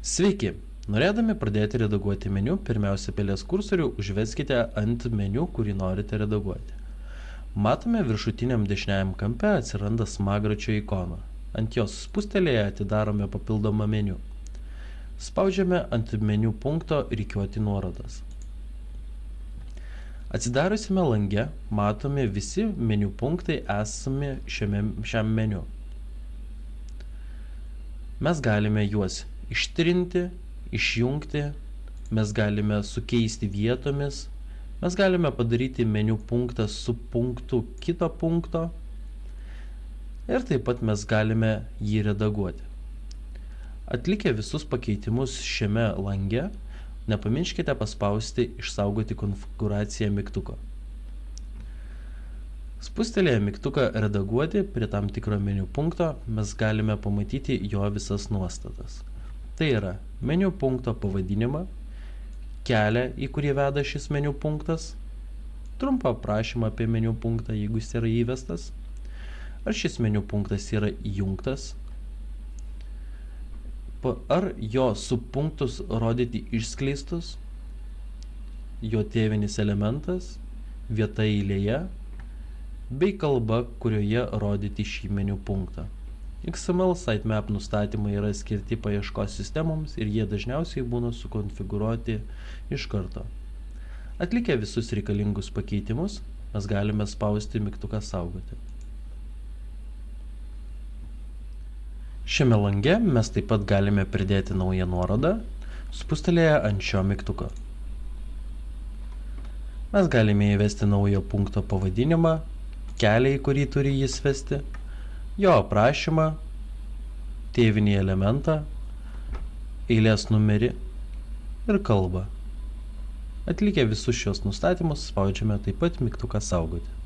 Sveiki! Norėdami pradėti redaguoti meniu, pirmiausia pelės kursorių užveskite ant meniu, kurį norite redaguoti. Matome viršutiniam dešiniajam kampe atsiranda smagračio ikona. Ant jos spustelėję atidarome papildomą meniu. Spaudžiame ant meniu punkto rikiuoti nuorodas. Atsidariusime lange matome visi meniu punktai esami šiam meniu. Mes galime juos ištrinti, išjungti, mes galime sukeisti vietomis, mes galime padaryti meniu punktą su punktu kito punkto ir taip pat mes galime jį redaguoti. Atlikę visus pakeitimus šiame lange, nepamirškite paspausti išsaugoti konfigūraciją mygtuko. Spustelėję mygtuką redaguoti prie tam tikro meniu punkto, mes galime pamatyti jo visas nuostatas. Tai yra meniu punkto pavadinimą, kelią, į kurį veda šis meniu punktas, trumpą aprašymą apie meniu punktą, jeigu jis yra įvestas, ar šis meniu punktas yra įjungtas, ar jo subpunktus rodyti išskleistus, jo tėvinis elementas, vieta eilėje, bei kalba, kurioje rodyti šį meniu punktą. XML sitemap nustatymai yra skirti paieškos sistemoms ir jie dažniausiai būna sukonfigūruoti iš karto. Atlikę visus reikalingus pakeitimus, mes galime spausti mygtuką saugoti. Šiame lange mes taip pat galime pridėti naują nuorodą, spustelėję ant šio mygtuko. Mes galime įvesti naujo punkto pavadinimą, kelią, į kurį turi jis vesti, jo aprašymą, tėvinį elementą, eilės numerį ir kalbą. Atlikę visus šios nustatymus, spaudžiame taip pat mygtuką saugoti.